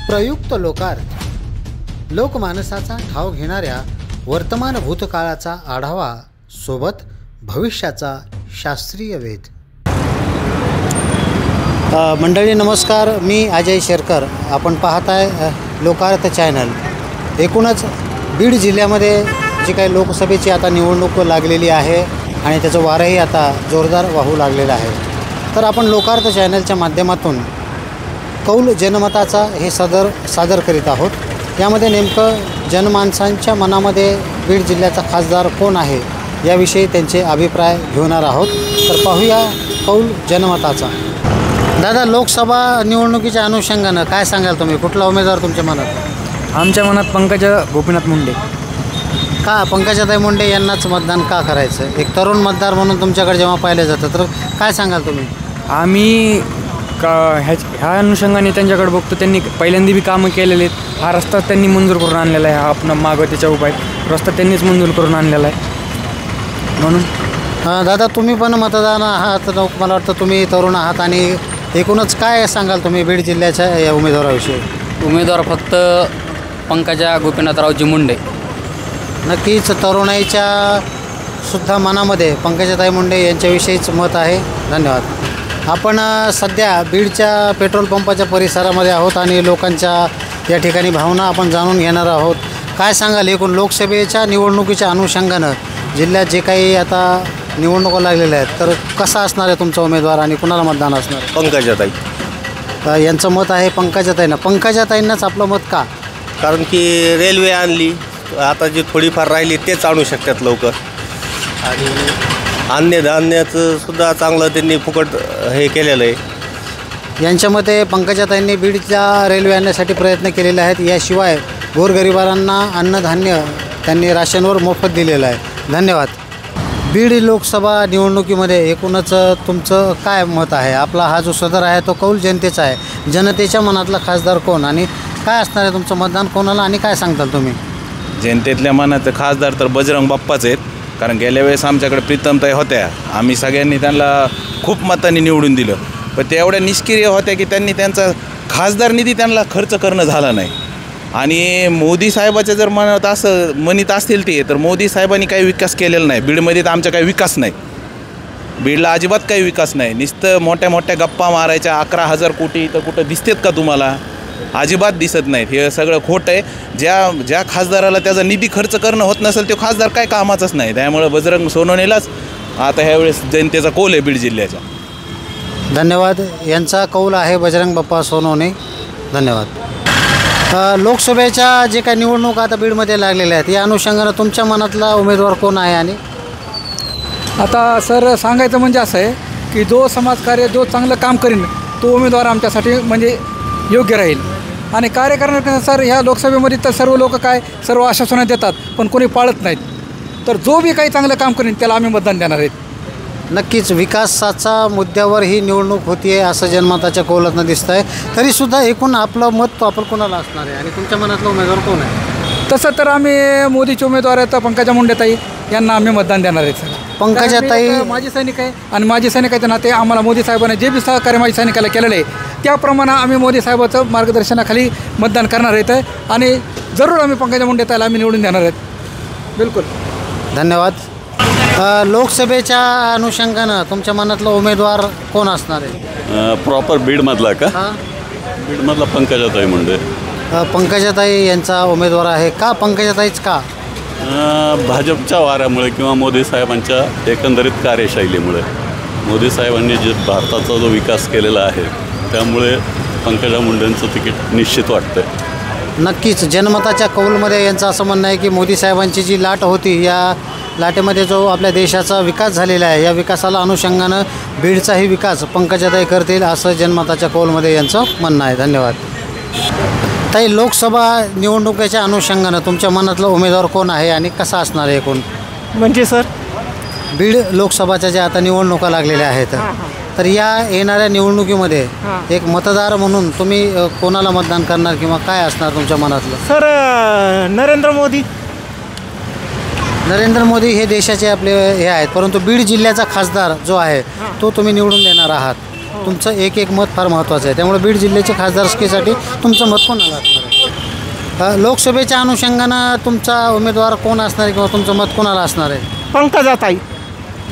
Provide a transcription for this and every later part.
प्रयुक्त लोकार्थ लोकमानसाचा ठाव घेणाऱ्या वर्तमान भूतकाळाचा आढावा सोबत भविष्याचा शास्त्रीय वेध। मंडळी नमस्कार, मी अजय शेरकर। आपण पाहत आहे लोकार्थ चॅनल। एकूणच बीड जिल्ह्यामध्ये जी काही लोकसभेची आता निवडणूक लागलेली आहे आणि त्याचं वारंही आता जोरदार वाहू लागलेलं आहे, तर आपण लोकार्थ चॅनलच्या माध्यमातून कौल जनमताचा हे सादर करीत आहोत। यामध्ये नेमकं जनमानसांच्या मनामध्ये बीड जिल्ह्याचा खासदार कोण आहे याविषयी त्यांचे अभिप्राय घेणार आहोत। तर पाहूया कौल जनमताचा। दादा, लोकसभा निवडणुकीच्या अनुषंगानं काय सांगाल तुम्ही? कुठला उमेदवार तुमच्या मनात? आमच्या मनात पंकजा गोपीनाथ मुंडे। का पंकजाताई मुंडे यांनाच मतदान का करायचं? एक तरुण मतदार म्हणून तुमच्याकडे जेव्हा पाहिलं जातं तर काय सांगाल तुम्ही? आम्ही ह्या अनुषंगाने त्यांच्याकडे बघतो, त्यांनी पहिल्यांदा बी कामं केलेले आहेत। हा रस्ता त्यांनी मंजूर करून आणलेला आहे, हा आपण मागं त्याच्या उपाय रस्ता त्यांनीच मंजूर करून आणलेला आहे म्हणून। दादा, तुम्ही पण मतदान आहात, मला वाटतं तुम्ही तरुण आहात, आणि एकूणच काय सांगाल तुम्ही बीड जिल्ह्याच्या या उमेदवाराविषयी? उमेदवार फक्त पंकजा गोपीनाथरावजी मुंडे। नक्कीच तरुणाईच्या सुद्धा मनामध्ये पंकजाताई मुंडे यांच्याविषयीच मत आहे। धन्यवाद। आपण सध्या बीडच्या पेट्रोल पंपाच्या परिसरामध्ये आहोत आणि लोकांच्या या ठिकाणी भावना आपण जाणून घेणार आहोत। काय सांगाल, एकूण लोकसभेच्या निवडणुकीच्या अनुषंगानं जिल्ह्यात जे काही आता निवडणुका लागलेल्या आहेत, तर कसा असणार आहे तुमचा उमेदवार आणि कुणाला मतदान असणार? पंकजाताई। यांचं मत आहे पंकजाताईंना। पंकजाताईंनाच आपलं मत का? कारण की रेल्वे आणली, आता जी थोडीफार राहिली तेच आणू शकतात लवकर, आणि अन्नधान्याचं सुद्धा चांगलं त्यांनी फुकट हे केलेलं आहे। यांच्या मते पंकजाताईंनी बीडच्या रेल्वे आणण्यासाठी प्रयत्न केलेले आहेत। याशिवाय गोरगरिबांना अन्नधान्य त्यांनी राशनवर मोफत दिलेलं आहे। धन्यवाद। बीड लोकसभा निवडणुकीमध्ये एकूणच तुमचं काय मत आहे? आपला हा जो सदर आहे तो कौल जनतेचा आहे। जनतेच्या मनातला खासदार कोण आणि काय असणार आहे तुमचं मतदान कोणाला आणि काय सांगताल तुम्ही? जनतेतल्या मनात खासदार तर बजरंग बाप्पाच आहेत, कारण गेल्या वेळेस आमच्याकडे प्रीतमताई होत्या, आम्ही सगळ्यांनी त्यांना खूप मतांनी निवडून दिलं, पण त्या एवढ्या निष्क्रिय होत्या की त्यांनी त्यांचा खासदार निधी त्यांना खर्च करणं झाला नाही। आणि मोदी साहेबाच्या जर म्हणत असतील ते, तर मोदी साहेबांनी काही विकास केलेला नाही बीडमध्ये। तर आमचा काही विकास नाही, बीडला अजिबात काही विकास नाही। नुसतं मोठ्या मोठ्या गप्पा मारायच्या 11,000 कोटी तर कुठं दिसतात का तुम्हाला? अजिबात दिसत नाहीत। हे सगळं खोटं आहे। ज्या खासदाराला त्याचा निधी खर्च करणं होत नसेल तो खासदार काय कामाचाच नाही। त्यामुळे बजरंग सोनवणेलाच आता ह्यावेळेस जनतेचा कौल आहे बीड जिल्ह्याचा। धन्यवाद। यांचा कौल आहे बजरंग बाप्पा सोनवणे। धन्यवाद। लोकसभेच्या जे काही निवडणूक आता बीडमध्ये लागलेल्या आहेत, या अनुषंगानं तुमच्या मनातला उमेदवार कोण आहे? आणि आता सर सांगायचं म्हणजे असं आहे की जो समाजकार्य जो चांगलं काम करीन तो उमेदवार आमच्यासाठी म्हणजे योग्य राहील। आणि कार्य करण्यानुसार ह्या लोकसभेमध्ये तर सर्व लोक सर्व आश्वासनं देतात, पण कोणी पाळत नाहीत। तर जो बी काही चांगलं काम करेन त्याला आम्ही मतदान देणार आहेत। नक्कीच विकासाचा मुद्द्यावर ही निवडणूक होती आहे असं जनमताच्या कौलातनं दिसतं आहे। तरीसुद्धा एकूण आपलं मत आपण कोणाला असणार आहे आणि तुमच्या मनातला उमेदवार कोण आहे? तसं तर आम्ही मोदीचे उमेदवार आहेत पंकजा मुंडेताई यांना आम्ही मतदान देणार आहेत सर। पंकजाताई माजी सैनिक आहे आणि माजी सैनिकाच्या नाते आम्हाला मोदी साहेबांनी जे बी सहकार्य माजी सैनिकाला केलेलं आहे त्याप्रमाणे आम्ही मोदी साहेबाचं मार्गदर्शनाखाली मतदान करणार आहेत आणि जरूर आम्ही पंकजा मुंडेताईला आम्ही निवडून देणार आहेत। बिलकुल। धन्यवाद। लोकसभेच्या अनुषंगानं तुमच्या मनातला उमेदवार कोण असणार आहे? प्रॉपर बीडमधला का? बीडमधला पंकजाताई मुंडे। पंकजाताई यांचा उमेदवार आहे का? पंकजाताईच का? भाजपच्या वाऱ्यामुळे किंवा मोदी साहेबांच्या एकंदरीत कार्यशैलीमुळे, मोदी साहेबांनी जे भारताचा जो विकास केलेला आहे त्यामुळे पंकजा मुंडेंचं तिकीट निश्चित वाटतं। नक्कीच जनमताच्या कौलमध्ये यांचं असं म्हणणं आहे की मोदी साहेबांची जी लाट होती, या लाटेमध्ये जो आपल्या देशाचा विकास झालेला आहे, या विकासाला अनुषंगानं बीडचाही विकास पंकजाताई करतील असं जनमताच्या कौलमध्ये यांचं म्हणणं आहे। धन्यवाद। ताई, लोकसभा निवडणुकीच्या अनुषंगानं तुमच्या मनातला उमेदवार कोण आहे आणि कसा असणार आहे एकूण? म्हणजे सर बीड लोकसभाच्या ज्या आता निवडणुका लागलेल्या आहेत, तर या येणाऱ्या निवडणुकीमध्ये एक मतदार म्हणून तुम्ही कोणाला मतदान करणार किंवा काय असणार तुमच्या मनातलं? सर नरेंद्र मोदी। नरेंद्र मोदी हे देशाचे आपले हे आहेत, परंतु बीड जिल्ह्याचा खासदार जो आहे तो तुम्ही निवडून देणार आहात, तुमचं एक एक मत फार महत्त्वाचं आहे. त्यामुळे बीड जिल्ह्याच्या खासदारकीसाठी तुमचं मत कोणाला असणार आहे? लोकसभेच्या अनुषंगानं तुमचा उमेदवार कोण असणार आहे किंवा तुमचं मत कोणाला असणार आहे? पंकजाताई.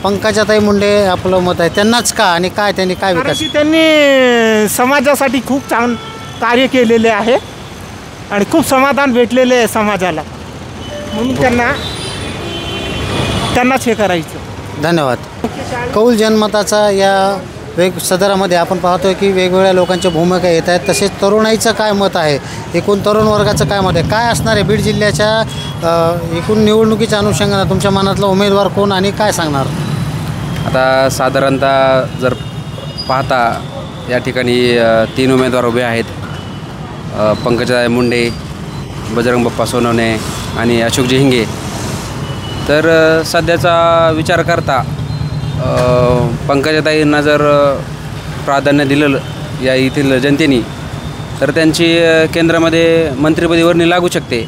पंकजाताई मुंडे आपलं मत आहे. त्यांनाच का आणि काय त्यांनी काय कारण विकास? की त्यांनी समाजासाठी खूप चांगलं कार्य केलेले आहे आणि खूप समाधान भेटलेले आहे समाजाला, म्हणून त्यांनाच हे करायचं. धन्यवाद. कौल जनमताचा या सदरामध्ये आपण पाहतोय की वेगवेगळ्या लोकांच्या भूमिका येत आहेत. तसेच तरुणाईचं काय मत आहे, एकूण तरुण वर्गाचं काय मत आहे, काय असणार आहे बीड जिल्ह्याच्या एकूण निवडणुकीच्या अनुषंगानं तुमच्या मनातला उमेदवार कोण आणि काय सांगणार? आता साधारणतः जर पाहता या ठिकाणी 3 उमेदवार उभे आहेत. पंकजाताई मुंडे, बजरंग बाप्पा सोनवणे आणि अशोकजी हिंगे. तर सध्याचा विचार करता पंकजाताईंना जर प्राधान्य दिलं या येथील जनतेने तर त्यांची केंद्रामध्ये मंत्रिपदी वर्णी लागू शकते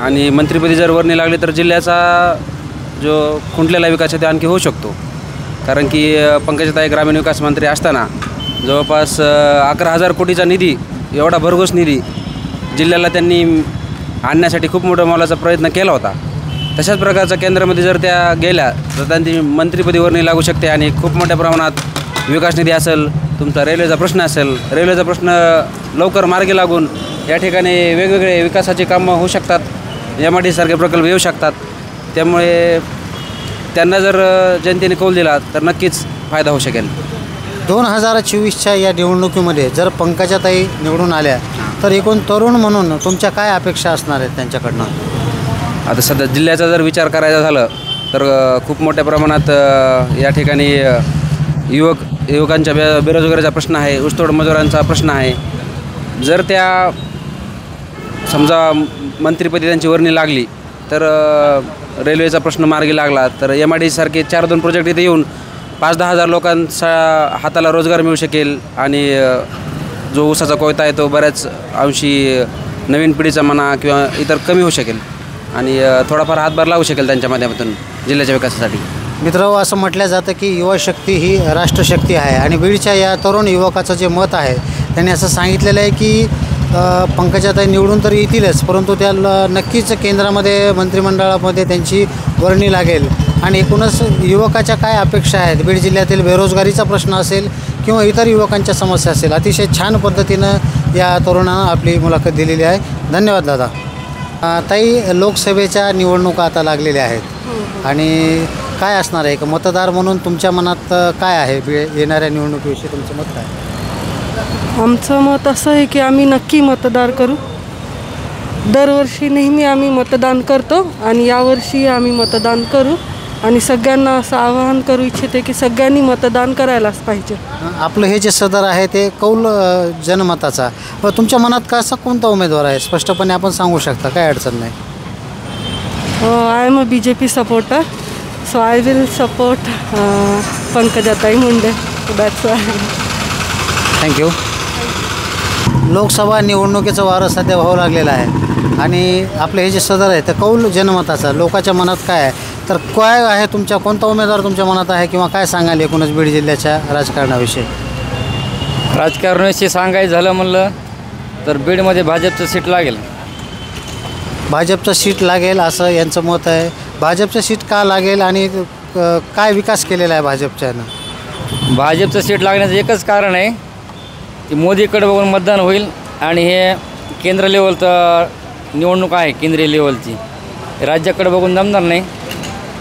आणि मंत्रिपदी जर वर्णी लागली तर जिल्ह्याचा जो खुंटलेला विकास आहे ते आणखी होऊ शकतो. कारण की पंकजाताई ग्रामीण विकास मंत्री असताना जवळपास 11,000 कोटीचा निधी, एवढा भरघोस निधी जिल्ह्याला त्यांनी आणण्यासाठी खूप मोठा मोलाचा प्रयत्न केला होता. तशाच प्रकारच्या केंद्रामध्ये जर त्या गेल्या तर त्यांची मंत्रिपदी वर्णी लागू शकते आणि खूप मोठ्या प्रमाणात विकास निधी असेल, तुमचा रेल्वेचा प्रश्न असेल, रेल्वेचा प्रश्न लवकर मार्गी लागून या ठिकाणी वेगवेगळे विकासाची कामं होऊ शकतात, MIDC सारखे प्रकल्प येऊ शकतात. त्यामुळे त्यांना जर जनतेने कौल दिला तर नक्कीच फायदा होऊ शकेल. 2024च्या या निवडणुकीमध्ये जर पंकजाताई निवडून आल्या तर एकूण तरुण म्हणून तुमच्या काय अपेक्षा असणार आहेत त्यांच्याकडनं? आता सध्या जिल्ह्याचा जर विचार करायचा झालं तर खूप मोठ्या प्रमाणात या ठिकाणी युवकांच्या बेरोजगारीचा प्रश्न आहे, ऊसतोड मजुरांचा प्रश्न आहे. जर त्या समजा मंत्रिपदी त्यांची वर्णी लागली तर रेल्वेचा प्रश्न मार्गी लागला तर MIDC सारखे 4-2 प्रोजेक्ट इथे येऊन 5-10 हजार लोकांच्या हाताला रोजगार मिळू शकेल आणि जो ऊसाचा कोयता आहे तो बऱ्याच अंशी नवीन पिढीचा म्हणा किंवा इतर कमी होऊ शकेल आणि थोडाफार हातभार लागू शकेल त्यांच्या माध्यमातून जिल्ह्याच्या विकासासाठी. मित्रांनो, असं म्हटलं जातं की युवाशक्ती ही राष्ट्रशक्ती आहे आणि बीडच्या या तरुण युवकाचं जे मत आहे त्यांनी असं सांगितलेलं आहे की पंकजाताई निवडून तर येतीलच, परंतु त्याला नक्कीच केंद्रामध्ये मंत्रिमंडळामध्ये त्यांची वर्णी लागेल. आणि एकूणच युवकाच्या काय अपेक्षा आहेत, बीड जिल्ह्यातील बेरोजगारीचा प्रश्न असेल किंवा इतर युवकांच्या समस्या असेल, अतिशय छान पद्धतीनं या तरुणानं आपली मुलाखत दिलेली आहे. धन्यवाद दादा. ताई, लोकसभेच्या निवडणुका आता लागलेल्या आहेत आणि काय असणार आहे, एक मतदार म्हणून तुमच्या मनात काय आहे येणाऱ्या निवडणुकीविषयी तुमचं मत काय? आमचं मत असं आहे की आम्ही नक्की मतदान करू. दरवर्षी नेहमी आम्ही मतदान करतो आणि यावर्षी आम्ही मतदान करू आणि सगळ्यांना असं आवाहन करू इच्छिते की सगळ्यांनी मतदान करायलाच पाहिजे. आपलं हे जे सदर आहे ते कौल जनमताचा, तुमच्या मनात कसा कोणता उमेदवार आहे स्पष्टपणे आपण सांगू शकता, काय अडचण नाही? I am a BJP supporter, so I will support Pankajatai Munde. That's why. Thank you. Lok Sabha निवडणुकीचं वारं सध्या व्हावं लागलेलं आहे आणि आपलं हे जे सदर आहे ते कौल जनमताचा लोकांच्या मनात काय आहे, तर काय आहे तुमच्या, कोणता उमेदवार तुमच्या मनात आहे किंवा काय सांगाल एकूणच बीड जिल्ह्याच्या राजकारणाविषयी? राजकारणाविषयी सांगायचं झालं म्हणलं तर बीडमध्ये भाजपचं सीट लागेल. भाजपचं सीट लागेल असं यांचं मत आहे. भाजपचं सीट का लागेल आणि काय विकास केलेला आहे भाजपच्यानं? भाजपचं सीट लागण्याचं एकच कारण आहे की मोदीकडे बघून मतदान होईल आणि हे केंद्र लेवलचं निवडणूक आहे, केंद्रीय लेवलची. राज्याकडे बघून जमणार नाही.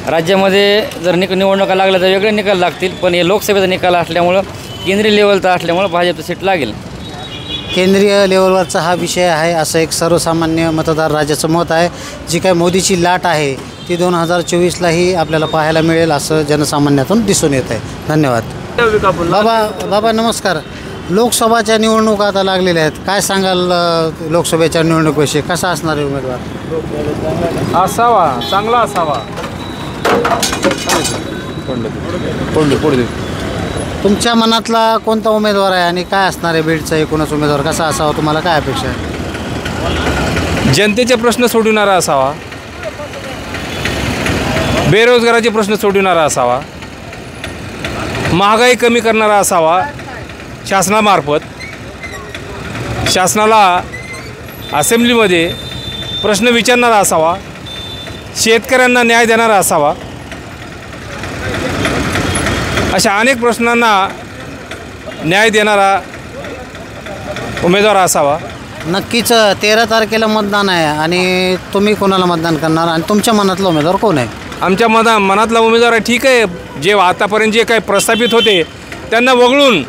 राज्यामध्ये जर निवडणुका लागल्या तर वेगळे निकाल लागतील, पण हे लोकसभेचा निकाल असल्यामुळं केंद्रीय लेवलचा असल्यामुळं भाजपचं सीट लागेल. केंद्रीय लेवलवरचा हा विषय आहे असं एक सर्वसामान्य मतदार राज्याचं मत आहे. जी काय मोदीची लाट आहे ती 2024लाही आपल्याला पाहायला मिळेल असं जनसामान्यातून दिसून येत आहे. धन्यवाद. बाबा नमस्कार. लोकसभाच्या निवडणुका आता लागलेल्या आहेत, काय सांगाल लोकसभेच्या निवडणुकीविषयी? कसा असणार आहे उमेदवार? असावा, चांगला असावा. तुमच्या मनातला कोणता उमेदवार आहे आणि काय असणार आहे बीडचा एकूणच उमेदवार कसा असावा, तुम्हाला काय अपेक्षा आहे? जनतेचे प्रश्न सोडविणारा असावा, बेरोजगाराचे प्रश्न सोडविणारा असावा, महागाई कमी करणारा असावा शासनामार्फत शासनाला असेंब्लीमध्ये प्रश्न विचारणारा असावा, शेतकऱ्यांना न्याय देणारा असावा, अशा अनेक प्रश्नांना न्याय देणारा उमेदवार असावा. नक्कीच 13 तारखेला मतदान आहे आणि तुम्ही कोणाला मतदान करणार आणि तुमच्या मनातला उमेदवार कोण आहे? आमच्या मनातला उमेदवार आहे. ठीक आहे, जे आतापर्यंत जे काही प्रस्थापित होते त्यांना वगळून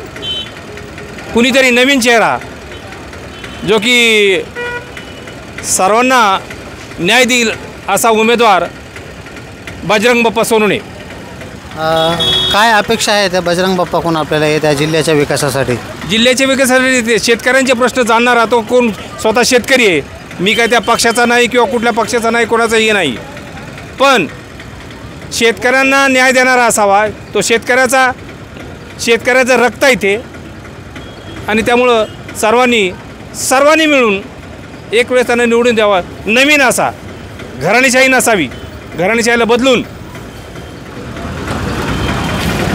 कुणीतरी नवीन चेहरा जो की सर्वांना न्याय देईल असा उमेदवार बजरंग बाप्पा सोनवणे. काय अपेक्षा आहे त्या बजरंग बाप्पाकडून आपल्याला त्या जिल्ह्याच्या विकासासाठी? जिल्ह्याच्या विकासासाठी शेतकऱ्यांचे प्रश्न जाणणारा तो कोण स्वतः शेतकरी आहे. मी काय त्या पक्षाचा नाही किंवा कुठल्या पक्षाचा नाही, कोणाचाही नाही, पण शेतकऱ्यांना न्याय देणारा असावा. तो शेतकऱ्याचं रक्त इथे आणि त्यामुळं सर्वांनी मिळून एक वेळेस त्यांना निवडून द्यावा. नवीन असा, घराणेशाही नसावी, घराणेशाहीला बदलून.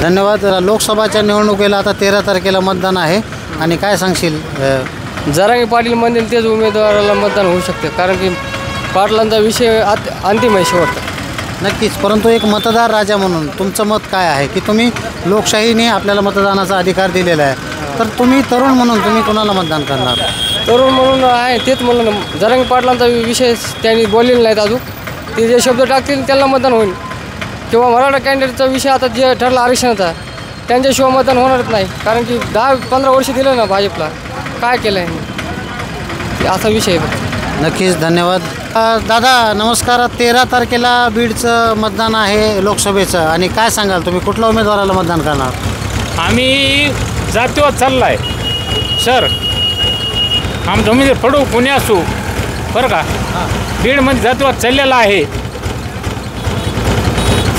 धन्यवाद. लोकसभाच्या निवडणुकीला आता 13 तारखेला मतदान आहे आणि काय सांगशील? जरांगे पाटील म्हणतील तेच उमेदवाराला मतदान होऊ शकते, कारण की पाटलांचा विषय अंतिम आहे शेवटचा. नक्कीच, परंतु एक मतदार राजा म्हणून तुमचं मत काय आहे की तुम्ही लोकशाहीने आपल्याला मतदानाचा अधिकार दिलेला आहे, तर तुम्ही तरुण म्हणून तुम्ही कोणाला मतदान करणार? तरुण म्हणून आहे तेच म्हणलं ना, जरांगे पाटलांचा विषय त्यांनी बोललेला नाहीत अजून. ते जे शब्द टाकतील त्यांना मतदान होईल. किंवा मराठा कॅन्डिडेटचा विषय आता जे ठरला आरक्षणाचा, त्यांच्याशिवाय मतदान होणारच नाही, कारण की 10-15 वर्ष दिलं ना भाजपला, काय केलं आहे असा विषय आहे. नक्कीच, धन्यवाद. दादा नमस्कार. 13 तारखेला बीडचं मतदान आहे लोकसभेचं आणि काय सांगाल तुम्ही कुठल्या उमेदवाराला मतदान करणार? आम्ही जातीवाद चालला आहे सर. आमचं म्हणजे पडू कोणी असू बरं का, बीडमध्ये जातीवाद चाललेला आहे.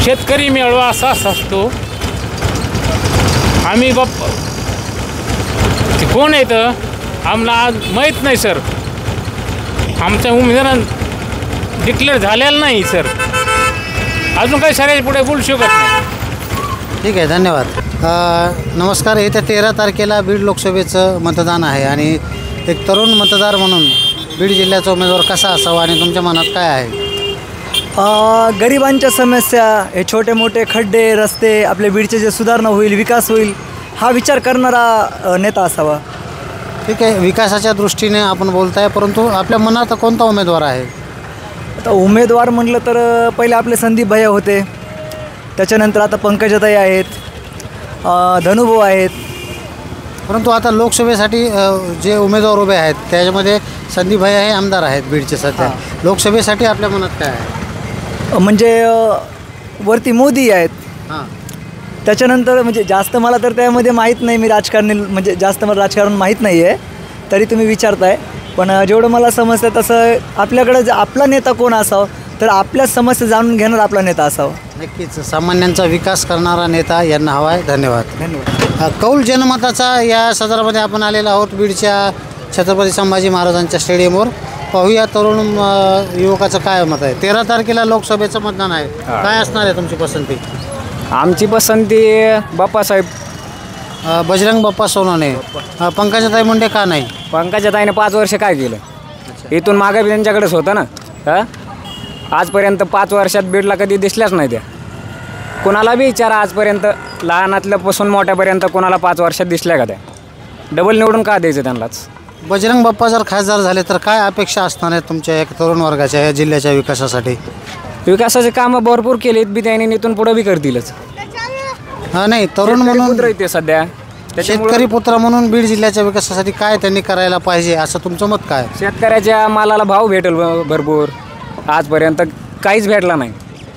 शेतकरी मेळावा असा असतो. आम्ही ते कोण येतं आम्हाला आज माहीत नाही सर. आमचा उमेदवार डिक्लेअर झालेला नाही सर. अजून काही सरायच्या पुढे बोलू शकत नाही. ठीक आहे, धन्यवाद. नमस्कार. येत्या 13 तारखेला बीड लोकसभेचं मतदान आहे आणि एक तरुण मतदार म्हणून बीड जिल्ह्याचा उमेदवार कसा असावा आणि तुमच्या मनात काय आहे? गरिबांच्या समस्या, हे छोटे मोठे खड्डे रस्ते, आपल्या बीडचे जे सुधारणा होईल, विकास होईल, हा विचार करणारा नेता असावा. ठीक आहे, विकासाच्या दृष्टीने आपण बोलताय, परंतु आपल्या मनात कोणता उमेदवार आहे? आता उमेदवार म्हटलं तर पहिले आपले संदीप भैया होते, त्याच्यानंतर आता पंकजाताई आहेत, धनुभाऊ आहेत. परंतु आता लोकसभेसाठी जे उमेदवार उभे आहेत त्याच्यामध्ये संदीप भैया हे आमदार आहेत बीडचे सध्या. लोकसभेसाठी आपल्या मनात काय आहे? म्हणजे वरती मोदी आहेत. हां, त्याच्यानंतर म्हणजे जास्त मला तर त्यामध्ये माहीत नाही, मी राजकारणी म्हणजे जास्त मला राजकारण माहीत नाही आहे, तरी तुम्ही विचारताय. पण जेवढं मला समजतं तसं आपल्याकडं आपला नेता कोण असावं, तर आपल्या समस्या जाणून घेणार आपला नेता असावा. नक्कीच, सामान्यांचा विकास करणारा नेता यांना हवा आहे. धन्यवाद. कौल जनमताचा या सदरामध्ये आपण आलेलो आहोत बीडच्या छत्रपती संभाजी महाराजांच्या स्टेडियमवर. पाहूया तरुण युवकाचं काय मत आहे. 13 तारखेला लोकसभेचं मतदान आहे, काय असणार आहे तुमची पसंती? आमची पसंती बाप्पासाहेब, बजरंग बाप्पा सोनवणे. पंकजाताई मुंडे का नाही? पंकजाताईने 5 वर्ष काय केलं? इथून मागे बी त्यांच्याकडेच होतं ना. आजपर्यंत 5 वर्षात बीडला कधी दिसल्याच नाही त्या. कोणाला बी विचारा आजपर्यंत, लहानातल्यापासून मोठ्यापर्यंत कोणाला 5 वर्षात दिसल्या का त्या? डबल निवडून का द्यायचं त्यांनाच? बजरंग बाप्पा जर खासदार झाले तर काय अपेक्षा असणार आहेत तुमच्या एक तरुण वर्गाच्या या जिल्ह्याच्या विकासासाठी? विकासाचे कामं भरपूर केलीत बी त्यांनी, इथून पुढे बी करतीलच. नाही, तरुण म्हणून ते सध्या शेतकरी पुत्र म्हणून बीड जिल्ह्याच्या विकासासाठी काय त्यांनी करायला पाहिजे असं तुमचं मत काय? शेतकऱ्याच्या मालाला भाव भेटेल भरपूर. आजपर्यंत काहीच भेटला नाही.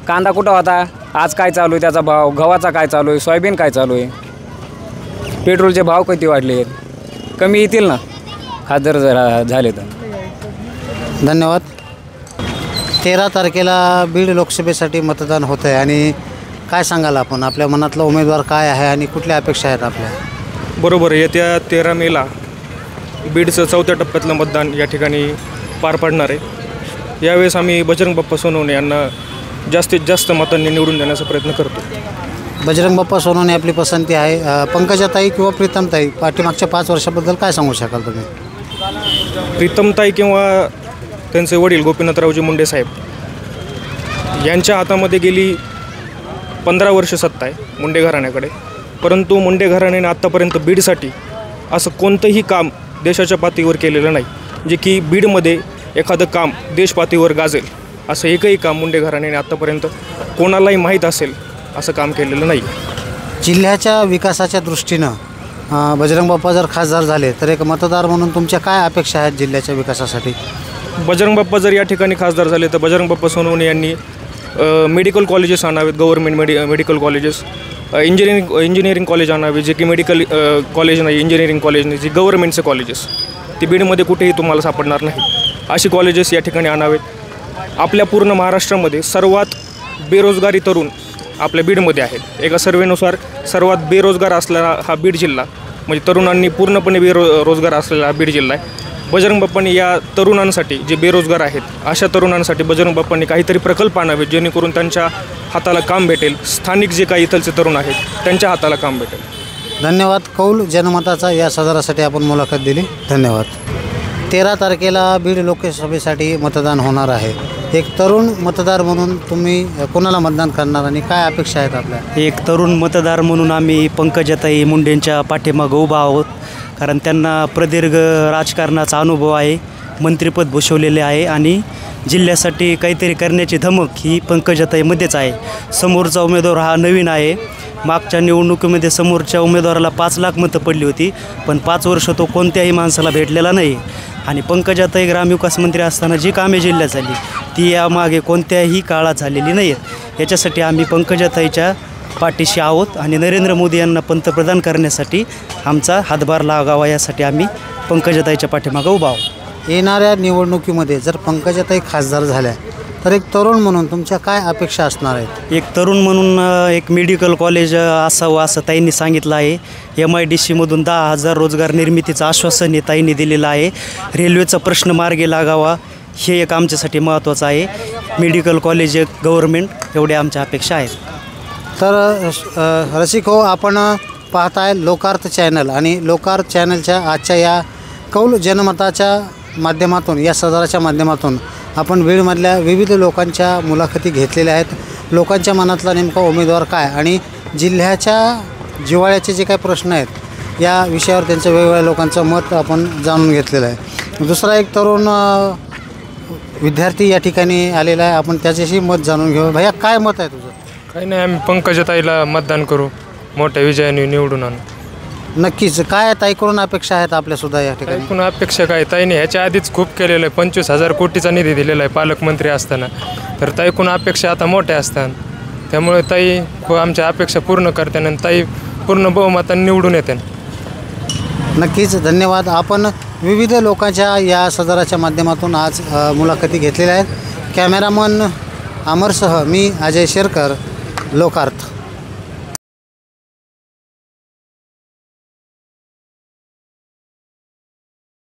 कांदा कुठं होता, आज काय चालू आहे त्याचा भाव, गव्हाचा काय चालू आहे, सोयाबीन काय चालू आहे, पेट्रोलचे भाव किती वाढले आहेत, कमी येतील ना खासदार जर झाले तर. धन्यवाद. 13 तारखेला बीड लोकसभेसाठी मतदान होतं आहे आणि काय सांगाल आपण, आपल्या मनातला उमेदवार काय आहे आणि कुठल्या अपेक्षा आहेत आपल्या? बरोबर, येत्या 13 मेला बीडचं 4थ्या टप्प्यातलं मतदान या ठिकाणी पार पडणार आहे. यावेळेस आम्ही बजरंग बाप्पा सोनवणे यांना जास्तीत जास्त मतांनी निवडून देण्याचा प्रयत्न करतो. बजरंग बाप्पा सोनवणे आपली पसंती आहे. पंकजाताई किंवा प्रीतमताई पाठीमागच्या 5 वर्षाबद्दल काय सांगू शकाल तुम्ही? प्रीतमताई किंवा त्यांचे वडील गोपीनाथरावजी मुंडे साहेब यांच्या हातामध्ये गेली 15 वर्ष सत्ता आहे मुंडे घराण्याकडे. परंतु मुंडे घराण्याने आत्तापर्यंत बीडसाठी असं कोणतंही काम देशाच्या पातळीवर केलेलं नाही, जे की बीडमध्ये एखादं काम देशपातळीवर गाजेल असं एकही काम मुंडे घराण्याने आत्तापर्यंत कोणालाही माहीत असेल असं काम केलेलं नाही. जिल्ह्याच्या विकासाच्या दृष्टीनं बजरंग बाप्पा जर खासदार झाले तर एक मतदार म्हणून तुमच्या काय अपेक्षा आहेत जिल्ह्याच्या विकासासाठी? बजरंग बाप्पा जर या ठिकाणी खासदार झाले तर बजरंग बाप्पा सोनवणे यांनी मेडिकल कॉलेजेस आणावेत, government medical colleges, engineering college आणावे, जे की मेडिकल कॉलेज नाही, इंजिनिअरिंग कॉलेज नाही, जे गव्हर्मेंटचे कॉलेजेस ते बीडमध्ये कुठेही तुम्हाला सापडणार नाही, अशी कॉलेजेस या ठिकाणी आणावेत. आपल्या पूर्ण महाराष्ट्रामध्ये सर्वात बेरोजगारी तरुण आपल्या बीडमध्ये आहेत. एका सर्वेनुसार सर्वात बेरोजगार असलेला हा बीड जिल्हा, म्हणजे तरुणांनी पूर्णपणे रोजगार असलेला हा बीड जिल्हा आहे. बजरंग बाप्पांनी या तरुणांसाठी, जे बेरोजगार आहेत अशा तरुणांसाठी बजरंग बाप्पांनी काहीतरी प्रकल्प आणावेत, जेणेकरून त्यांच्या हाताला काम भेटेल. स्थानिक जे काही इथलचे तरुण आहेत त्यांच्या हाताला काम भेटेल. धन्यवाद. कौल जनमताचा या सदरासाठी आपण मुलाखत दिली. धन्यवाद. 13 तारखेला बीड लोकसभेसाठी मतदान होणार आहे. एक तरुण मतदार म्हणून तुम्ही कोणाला मतदान करणार आणि काय अपेक्षा आहेत आपल्या? एक तरुण मतदार म्हणून आम्ही पंकजाताई मुंडेंच्या पाठीमागं उभा आहोत, कारण त्यांना प्रदीर्घ राजकारणाचा अनुभव आहे, मंत्रिपद भूषवलेले आहे आणि जिल्ह्यासाठी काहीतरी करण्याची धमक ही पंकजाताईमध्येच आहे. समोरचा उमेदवार हा नवीन आहे. मागच्या निवडणुकीमध्ये समोरच्या उमेदवाराला 5 लाख मतं पडली होती, पण 5 वर्ष तो कोणत्याही माणसाला भेटलेला नाही. आणि पंकजाताई ग्रामविकास मंत्री असताना जी कामे जिल्ह्यात झाली ती यामागे कोणत्याही काळात झालेली नाही आहेत. याच्यासाठी आम्ही पंकजाताईच्या पाठीशी आहोत आणि नरेंद्र मोदी यांना पंतप्रधान करण्यासाठी आमचा हातभार लागावा यासाठी आम्ही पंकजाताईच्या पाठीमागं उभा आहोत. येणाऱ्या निवडणुकीमध्ये जर पंकजाताई खासदार झाल्या तर एक तरुण म्हणून तुमच्या काय अपेक्षा असणार आहेत? एक तरुण म्हणून एक मेडिकल कॉलेज असावं असं ताईंनी सांगितलं आहे. MIDCमधून 10,000 रोजगार निर्मितीचं आश्वासन हे ताईंनी दिलेलं आहे. रेल्वेचा प्रश्न मार्गी लागावा हे एक आमच्यासाठी महत्त्वाचं आहे. मेडिकल कॉलेज एक गव्हर्मेंट, एवढ्या आमच्या अपेक्षा आहेत. तर रसिक हो, आपण पाहताय लोकार्थ चॅनल आणि लोकार्थ चॅनलच्या आजच्या या कौल जनमताच्या माध्यमातून, या सदराच्या माध्यमातून आपण बीडमधल्या विविध लोकांच्या मुलाखती घेतलेल्या आहेत. लोकांच्या मनातला नेमका उमेदवार काय आणि जिल्ह्याच्या जिव्हाळ्याचे जे काही प्रश्न आहेत या विषयावर त्यांचं वेगवेगळ्या लोकांचं मत आपण जाणून घेतलेलं आहे. दुसरा एक तरुण विद्यार्थी या ठिकाणी आलेला आहे, आपण त्याच्याशी मत जाणून घेऊ. भैया, काय मत आहे तुझं? काही नाही, आम्ही पंकजाताईला मतदान करू, मोठ्या विजयाने निवडून आणू. नक्कीच. काय ताईकडून अपेक्षा आहेत आपल्यासुद्धा या ठिकाणी? ताईकडून अपेक्षा काय, ताईने ह्याच्या आधीच खूप केलेलं आहे. 25,000 कोटीचा निधी दिलेला आहे पालकमंत्री असताना. तर ताईकडून अपेक्षा आता मोठ्या असतात, त्यामुळे ताई आमच्या अपेक्षा पूर्ण करते आणि ताई पूर्ण बहुमताने निवडून येते. नक्कीच. धन्यवाद. आपण विविध लोकांच्या या सदराच्या माध्यमातून आज मुलाखती घेतलेल्या आहेत. कॅमेरामन अमरसह मी अजय शेरकर, लोकार्थ.